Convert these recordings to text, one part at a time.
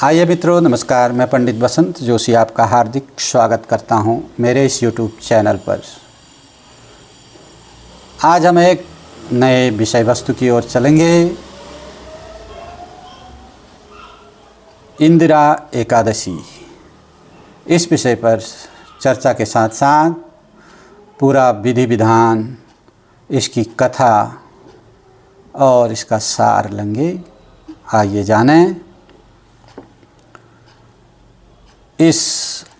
आइए मित्रों, नमस्कार। मैं पंडित बसंत जोशी आपका हार्दिक स्वागत करता हूं मेरे इस YouTube चैनल पर। आज हम एक नए विषय वस्तु की ओर चलेंगे। इंदिरा एकादशी, इस विषय पर चर्चा के साथ साथ पूरा विधि विधान, इसकी कथा और इसका सार लेंगे। आइए जानें इस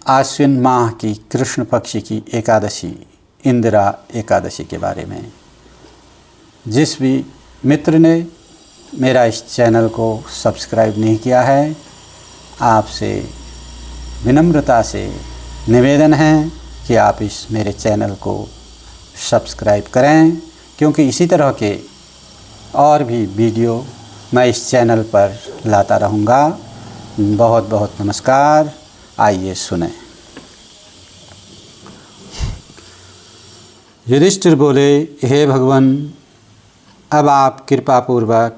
आश्विन माह की कृष्ण पक्ष की एकादशी, इंदिरा एकादशी के बारे में। जिस भी मित्र ने मेरा इस चैनल को सब्सक्राइब नहीं किया है, आपसे विनम्रता से निवेदन है कि आप इस मेरे चैनल को सब्सक्राइब करें, क्योंकि इसी तरह के और भी वीडियो मैं इस चैनल पर लाता रहूँगा। बहुत बहुत नमस्कार। आइए सुने। युधिष्ठिर बोले, हे भगवान, अब आप कृपा पूर्वक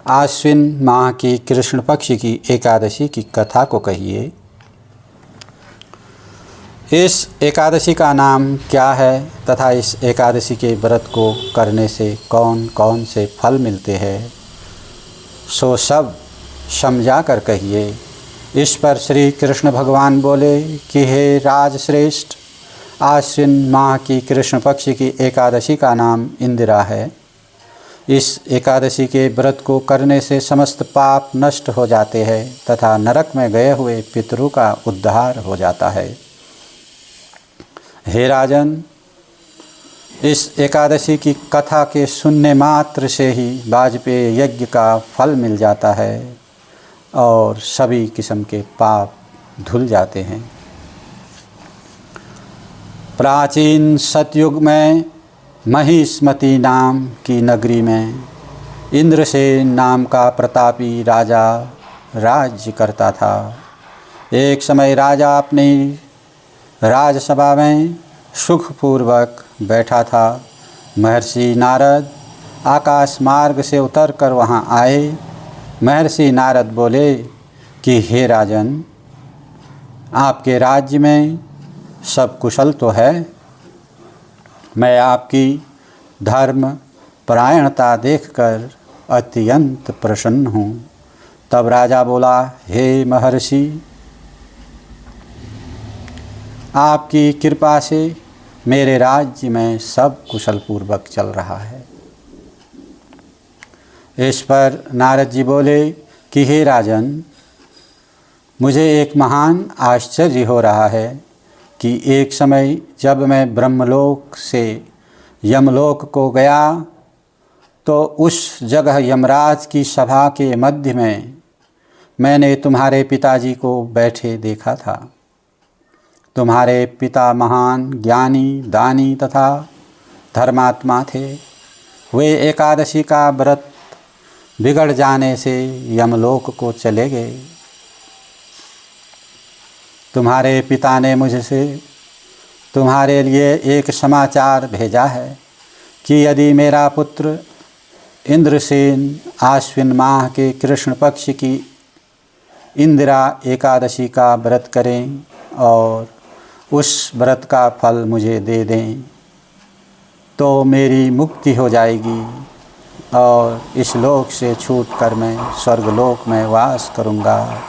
आश्विन माह की कृष्ण पक्ष की एकादशी की कथा को कहिए। इस एकादशी का नाम क्या है तथा इस एकादशी के व्रत को करने से कौन कौन से फल मिलते हैं, सो सब समझा कर कहिए। इस पर श्री कृष्ण भगवान बोले कि हे राजश्रेष्ठ, आश्विन माह की कृष्ण पक्ष की एकादशी का नाम इंदिरा है। इस एकादशी के व्रत को करने से समस्त पाप नष्ट हो जाते हैं तथा नरक में गए हुए पितरों का उद्धार हो जाता है। हे राजन, इस एकादशी की कथा के सुनने मात्र से ही वाजपेय यज्ञ का फल मिल जाता है और सभी किस्म के पाप धुल जाते हैं। प्राचीन सतयुग में महिष्मती नाम की नगरी में इंद्रसेन नाम का प्रतापी राजा राज्य करता था। एक समय राजा अपनी राजसभा में सुखपूर्वक बैठा था। महर्षि नारद आकाश मार्ग से उतरकर वहां आए। महर्षि नारद बोले कि हे राजन, आपके राज्य में सब कुशल तो है। मैं आपकी धर्म परायणता देखकर अत्यंत प्रसन्न हूँ। तब राजा बोला, हे महर्षि, आपकी कृपा से मेरे राज्य में सब कुशल पूर्वक चल रहा है। इस पर नारद जी बोले कि हे राजन, मुझे एक महान आश्चर्य हो रहा है कि एक समय जब मैं ब्रह्मलोक से यमलोक को गया तो उस जगह यमराज की सभा के मध्य में मैंने तुम्हारे पिताजी को बैठे देखा था। तुम्हारे पिता महान ज्ञानी, दानी तथा धर्मात्मा थे। वे एकादशी का व्रत बिगड़ जाने से यमलोक को चले गए। तुम्हारे पिता ने मुझसे तुम्हारे लिए एक समाचार भेजा है कि यदि मेरा पुत्र इंद्रसेन आश्विन माह के कृष्ण पक्ष की इंदिरा एकादशी का व्रत करें और उस व्रत का फल मुझे दे दें तो मेरी मुक्ति हो जाएगी और इस लोक से छूटकर मैं स्वर्गलोक में वास करूँगा।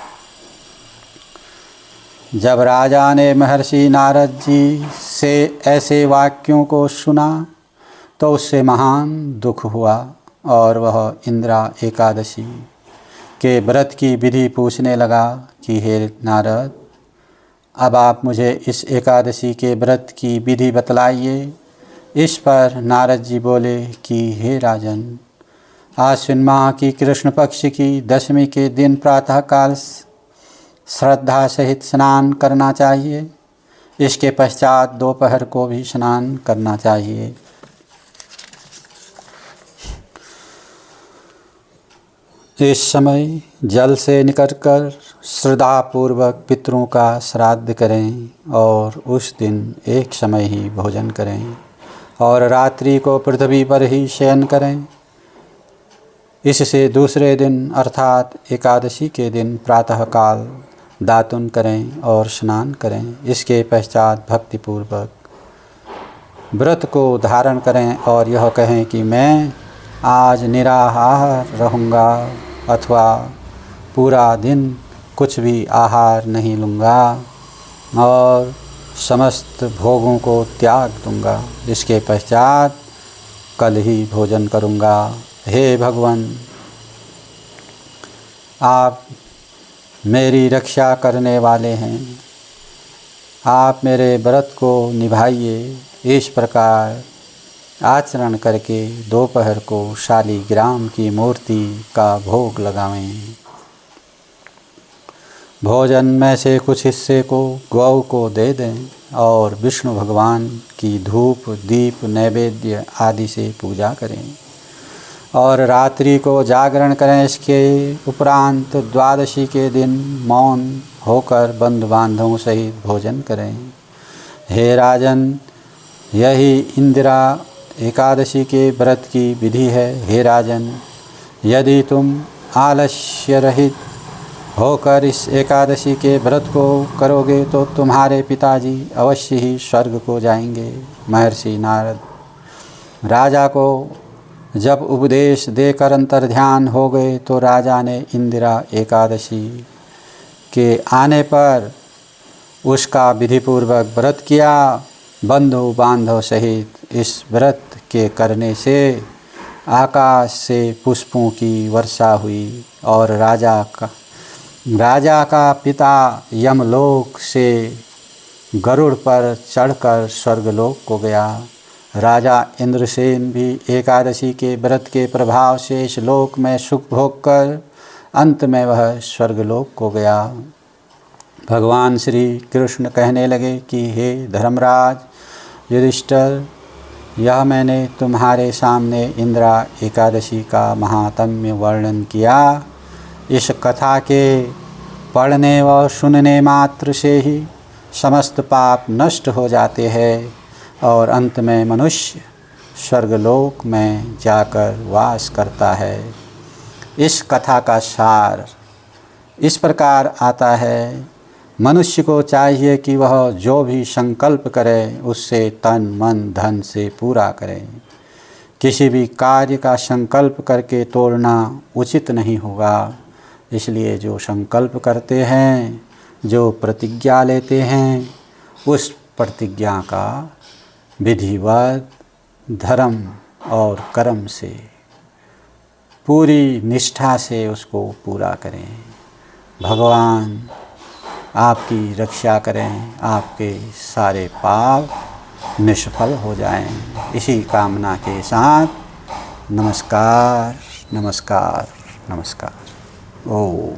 जब राजा ने महर्षि नारद जी से ऐसे वाक्यों को सुना तो उससे महान दुख हुआ और वह इंदिरा एकादशी के व्रत की विधि पूछने लगा कि हे नारद, अब आप मुझे इस एकादशी के व्रत की विधि बतलाइए। इस पर नारद जी बोले कि हे राजन, आश्विन माह की कृष्ण पक्ष की दशमी के दिन प्रातःकाल श्रद्धा सहित स्नान करना चाहिए। इसके पश्चात दोपहर को भी स्नान करना चाहिए। इस समय जल से निकलकर श्रद्धापूर्वक पितरों का श्राद्ध करें और उस दिन एक समय ही भोजन करें और रात्रि को पृथ्वी पर ही शयन करें। इससे दूसरे दिन अर्थात एकादशी के दिन प्रातःकाल दातुन करें और स्नान करें। इसके पश्चात भक्तिपूर्वक व्रत को धारण करें और यह कहें कि मैं आज निराहार रहूँगा अथवा पूरा दिन कुछ भी आहार नहीं लूँगा और समस्त भोगों को त्याग दूँगा। इसके पश्चात कल ही भोजन करूँगा। हे भगवान, आप मेरी रक्षा करने वाले हैं, आप मेरे व्रत को निभाइए। इस प्रकार आचरण करके दोपहर को शालिग्राम की मूर्ति का भोग लगावें। भोजन में से कुछ हिस्से को गौ को दे दें और विष्णु भगवान की धूप दीप नैवेद्य आदि से पूजा करें और रात्रि को जागरण करें। इसके उपरांत द्वादशी के दिन मौन होकर बंधु बांधवों सहित भोजन करें। हे राजन, यही इंदिरा एकादशी के व्रत की विधि है। हे राजन, यदि तुम आलस्य रहित होकर इस एकादशी के व्रत को करोगे तो तुम्हारे पिताजी अवश्य ही स्वर्ग को जाएंगे। महर्षि नारद राजा को जब उपदेश देकर अंतर्ध्यान हो गए तो राजा ने इंदिरा एकादशी के आने पर उसका विधिपूर्वक व्रत किया। बंधु बांधव सहित इस व्रत के करने से आकाश से पुष्पों की वर्षा हुई और राजा का पिता यमलोक से गरुड़ पर चढ़कर स्वर्गलोक को गया। राजा इंद्रसेन भी एकादशी के व्रत के प्रभाव से इस लोक में सुख भोग कर अंत में वह स्वर्गलोक को गया। भगवान श्री कृष्ण कहने लगे कि हे धर्मराज युधिष्ठिर, यह मैंने तुम्हारे सामने इंदिरा एकादशी का महात्म्य वर्णन किया। इस कथा के पढ़ने व सुनने मात्र से ही समस्त पाप नष्ट हो जाते हैं और अंत में मनुष्य स्वर्गलोक में जाकर वास करता है। इस कथा का सार इस प्रकार आता है, मनुष्य को चाहिए कि वह जो भी संकल्प करे उससे तन मन धन से पूरा करे। किसी भी कार्य का संकल्प करके तोड़ना उचित नहीं होगा। इसलिए जो संकल्प करते हैं, जो प्रतिज्ञा लेते हैं, उस प्रतिज्ञा का विधिवत धर्म और कर्म से पूरी निष्ठा से उसको पूरा करें। भगवान आपकी रक्षा करें, आपके सारे पाप निष्फल हो जाएं। इसी कामना के साथ नमस्कार नमस्कार नमस्कार। ओम।